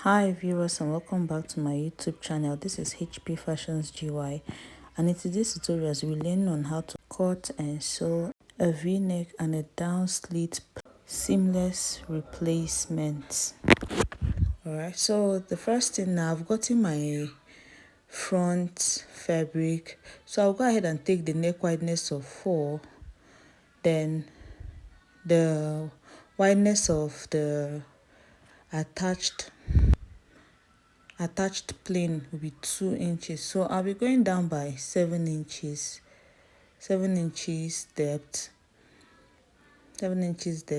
Hi viewers and welcome back to my YouTube channel. This is HP Fashions GY, and in today's tutorials we learn on how to cut and sew a v-neck and a down slit seamless replacement. Alright, so the first thing, now I've gotten my front fabric, so I'll go ahead and take the neck wideness of 4, then the wideness of the attached plain will be 2 inches, so I'll be going down by 7 inches depth.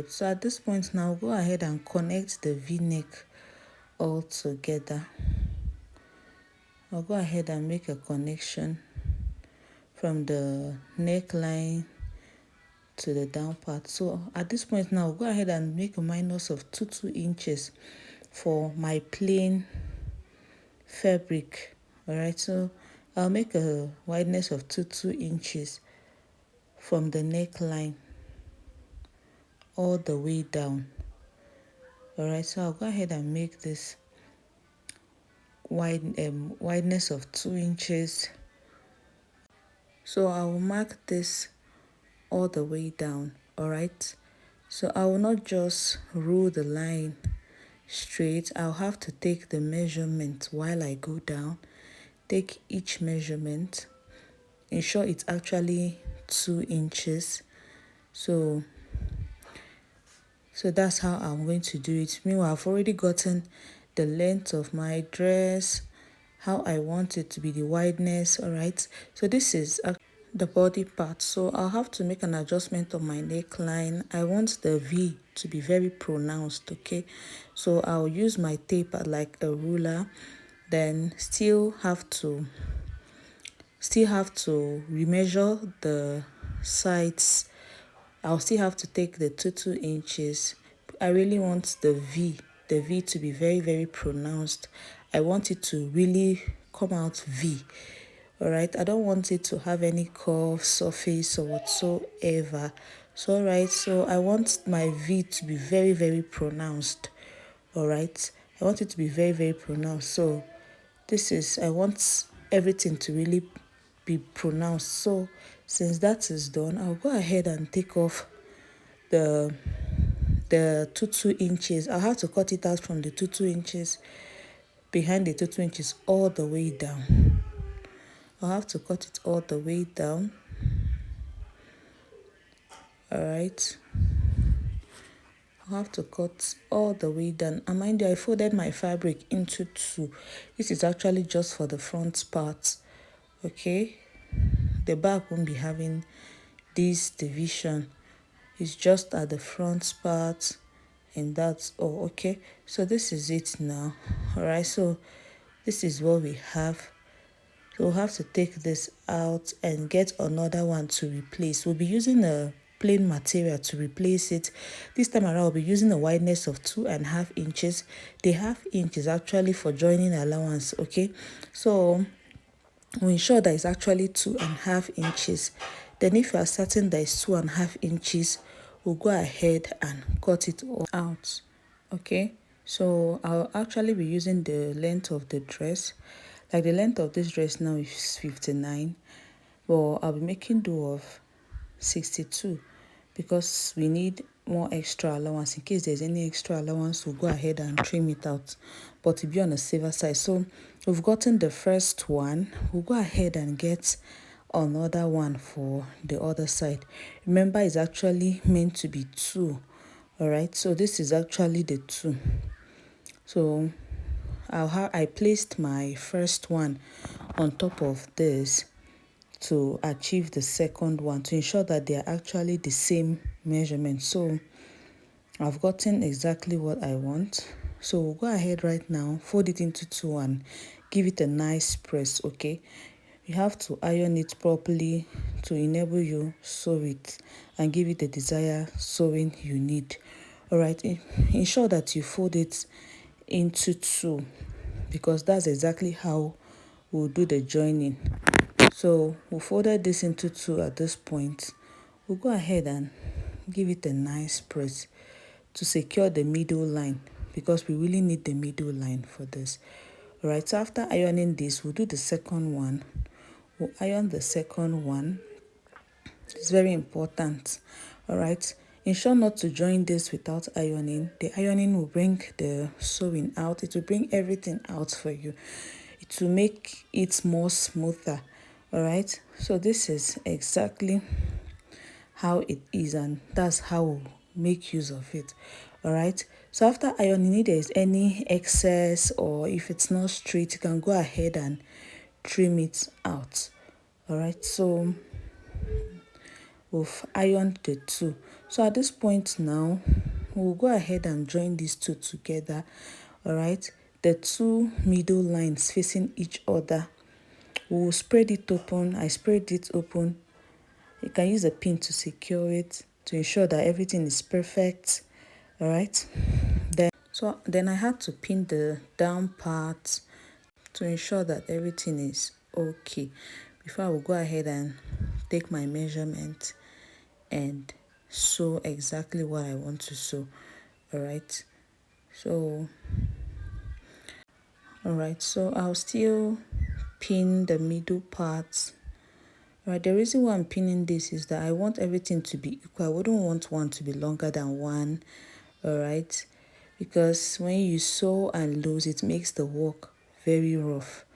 So at this point now, I'll go ahead and connect the v-neck all together. I'll go ahead and make a connection from the neckline to the down part. So at this point now, I'll go ahead and make a minus of 2 inches for my plain fabric. All right, so I'll make a wideness of 2 inches from the neckline all the way down. All right, so I'll go ahead and make this wideness of 2 inches. So I will mark this all the way down. All right, so I will not just rule the line straight. I'll have to take the measurement while I go down. Take each measurement, ensure it's actually 2 inches. So that's how I'm going to do it. Meanwhile, I've already gotten the length of my dress, how I want it to be, the wideness. All right, so this is the body part, so I'll have to make an adjustment on my neckline. I want the V to be very pronounced. Okay, so I'll use my tape like a ruler, then still have to remeasure the sides. I'll still have to take the 2 inches. I really want the V to be very, very pronounced. I want it to really come out V. All right, I don't want it to have any curve surface or whatsoever. So all right, so I want my V to be very, very pronounced. All right, I want it to be very, very pronounced. So this is, I want everything to really be pronounced. So since that is done, I'll go ahead and take off the 2 inches. I'll have to cut it out from the 2 inches, behind the 2 inches all the way down. I'll have to cut it all the way down. All right, I'll have to cut all the way down. And mind you, I folded my fabric into 2. This is actually just for the front part. Okay, the back won't be having this division. It's just at the front part, and that's all. Okay, so this is it now. All right, so this is what we have. So we'll have to take this out and get another one to replace. We'll be using a plain material to replace it. This time around, we'll be using a wideness of 2.5 inches. The ½ inch is actually for joining allowance. Okay, so we ensure that it's actually 2.5 inches. Then if you are certain that it's 2.5 inches, we'll go ahead and cut it all out. Okay, so I'll actually be using the length of the dress. Like the length of this dress now is 59, but I'll be making do of 62 because we need more extra allowance. In case there's any extra allowance, we'll go ahead and trim it out, but to be on the safer side. So we've gotten the first one. We'll go ahead and get another one for the other side. Remember, it's actually meant to be 2. All right, so this is actually the 2. So I placed my first one on top of this to achieve the second one, to ensure that they are actually the same measurement. So I've gotten exactly what I want. So we'll go ahead right now, fold it into 2 and give it a nice press. Okay, you have to iron it properly to enable you sew it and give it the desired sewing you need. All right, ensure that you fold it into 2 because that's exactly how we'll do the joining. So we folded this into 2 at this point. We'll go ahead and give it a nice press to secure the middle line because we really need the middle line for this. All right, so after ironing this, we'll do the second one. We'll iron the second one. It's very important. All right, ensure not to join this without ironing. The ironing will bring the sewing out. It will bring everything out for you. It will make it more smoother. All right, so this is exactly how it is, and that's how we'll make use of it. All right, so after ironing, if there's any excess or if it's not straight, you can go ahead and trim it out. All right, so we've ironed the two. So at this point now, we'll go ahead and join these two together. All right, the two middle lines facing each other. We'll spread it open. I spread it open. You can use a pin to secure it to ensure that everything is perfect. All right, then I had to pin the down part to ensure that everything is okay before I will go ahead and take my measurement and sew exactly what I want to sew. All right, so I'll still pin the middle part. Right, the reason why I'm pinning this is that I want everything to be equal. I wouldn't want one to be longer than one. All right, because when you sew and lose, it makes the work very rough.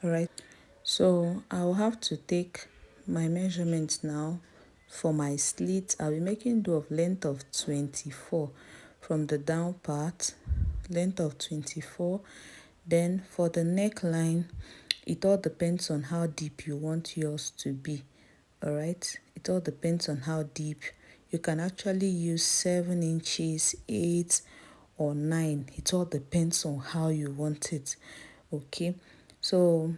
All right, so I'll have to take my measurements now. For my slit, I'll be making do of length of 24 from the down part, length of 24. Then for the neckline, it all depends on how deep you want yours to be. All right, it all depends on how deep. You can actually use 7 inches, 8 or 9. It all depends on how you want it. Okay, so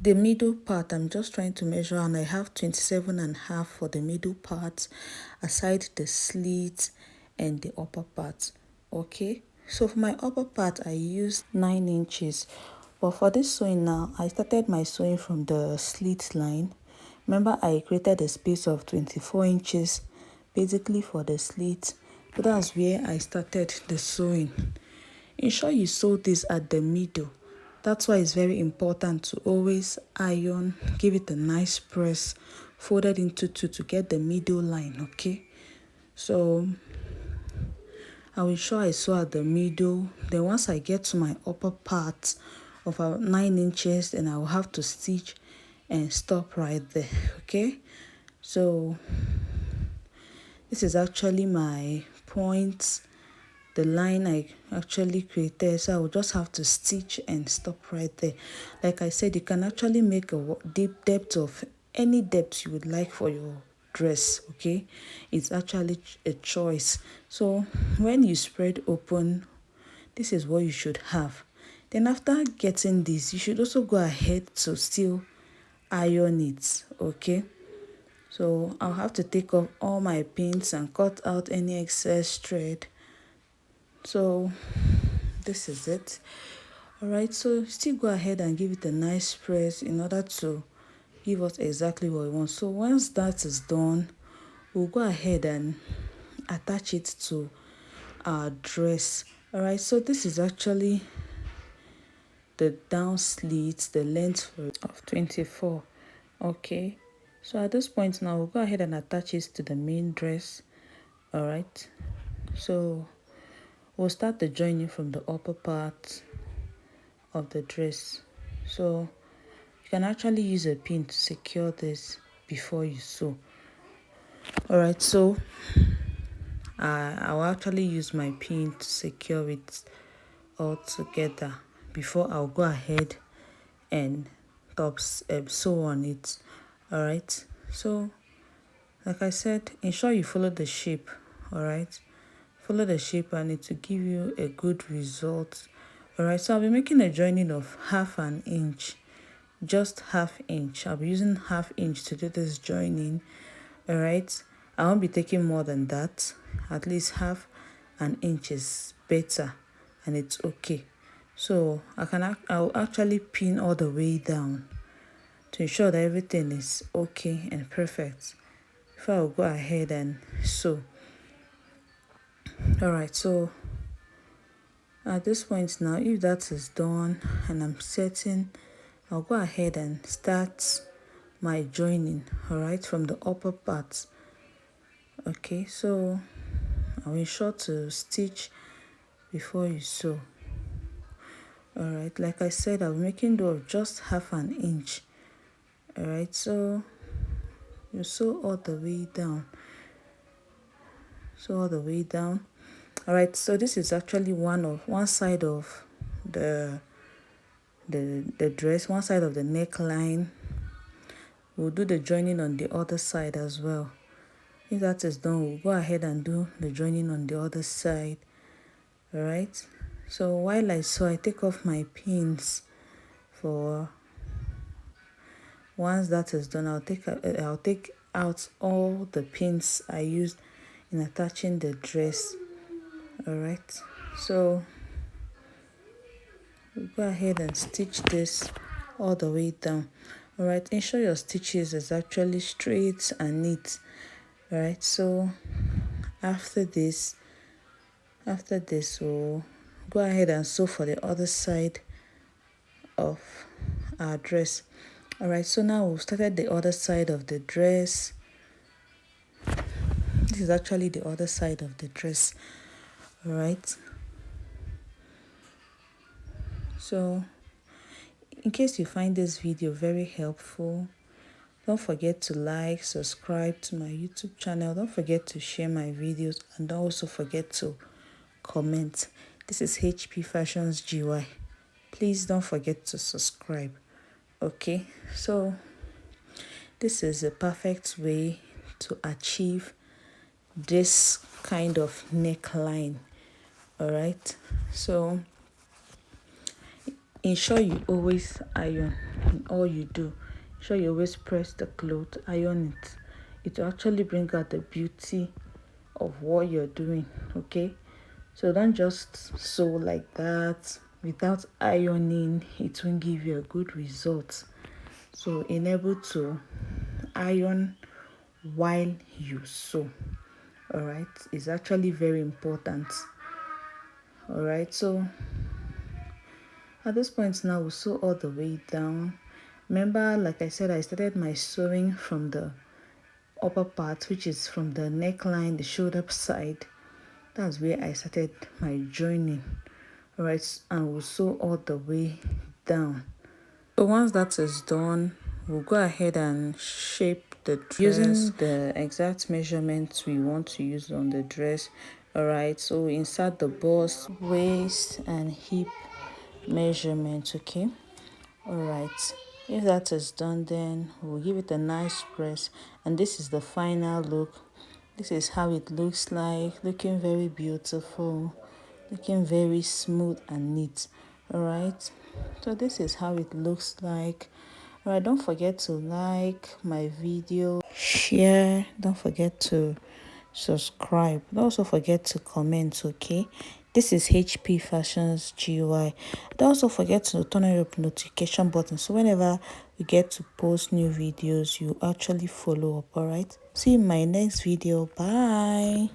the middle part, I'm just trying to measure, and I have 27.5 for the middle part aside the slit and the upper part. Okay, so for my upper part I used 9 inches, but for this sewing now, I started my sewing from the slit line. Remember, I created a space of 24 inches basically for the slit, so that's where I started the sewing. Ensure you sew this at the middle. That's why it's very important to always iron, give it a nice press, fold it into two to get the middle line. Okay, so I will ensure I sew at the middle. Then once I get to my upper part of about 9 inches, then I will have to stitch and stop right there. Okay, so this is actually my point, the line I actually created, so I will just have to stitch and stop right there. Like I said, you can actually make a deep depth of any depth you would like for your dress. Okay, it's actually a choice. So when you spread open, this is what you should have. Then after getting this, you should also go ahead to still iron it. Okay, so I'll have to take off all my pins and cut out any excess thread. So this is it. All right, so still go ahead and give it a nice press in order to give us exactly what we want. So once that is done, we'll go ahead and attach it to our dress. All right, so this is actually the down slit, the length of 24. Okay, so at this point now, we'll go ahead and attach it to the main dress. All right, so we'll start the joining from the upper part of the dress. So you can actually use a pin to secure this before you sew. All right, so I'll actually use my pin to secure it all together before I'll go ahead and sew on it. All right, so like I said, ensure you follow the shape. All right, follow the shape and it will give you a good result. All right, so I'll be making a joining of 1/2 inch, just 1/2 inch. I'll be using 1/2 inch to do this joining. All right, I won't be taking more than that. At least 1/2 inch is better and it's okay. So I'll actually pin all the way down to ensure that everything is okay and perfect before I'll go ahead and sew. All right, so At this point now, if that is done and I'm setting, I'll go ahead and start my joining, all right, from the upper part. Okay, so I'll ensure to stitch before you sew. All right, like I said, I'm making though of just half an inch. All right, so you sew all the way down. Sew all the way down. All right, so this is actually one side of the dress, one side of the neckline. We'll do the joining on the other side as well. If that is done, we'll go ahead and do the joining on the other side. All right, so while I sew, I take off my pins. For once that is done, I'll take out all the pins I used in attaching the dress. All right, so we'll go ahead and stitch this all the way down. All right, ensure your stitches is actually straight and neat. All right, so after this we'll go ahead and sew for the other side of our dress. All right, so now we've started the other side of the dress. This is actually the other side of the dress. All right, so in case you find this video very helpful, don't forget to like, subscribe to my YouTube channel. Don't forget to share my videos, and don't also forget to comment. This is HP Fashions GY. Please don't forget to subscribe. Okay, so this is a perfect way to achieve this kind of neckline. All right, so ensure you always iron in all you do. Ensure you always press the cloth, iron it. It will actually bring out the beauty of what you're doing. Okay, so don't just sew like that without ironing. It won't give you a good result. So enable to iron while you sew. All right, it's actually very important. All right, so at this point now we'll sew all the way down. Remember, like I said, I started my sewing from the upper part, which is from the neckline, the shoulder side. That's where I started my joining. All right, and we'll sew all the way down. So once that is done, we'll go ahead and shape the dress using the exact measurements we want to use on the dress. All right, so insert the bust, waist, and hip measurements. Okay, all right, if that is done, then we'll give it a nice press, and this is the final look. This is how it looks like, looking very beautiful, looking very smooth and neat. All right, so this is how it looks like. All right, don't forget to like my video, share, don't forget to subscribe, don't also forget to comment. Okay, this is HP Fashions GY. Don't also forget to turn on your notification button, so whenever you get to post new videos, you actually follow up. All right, see you in my next video. Bye.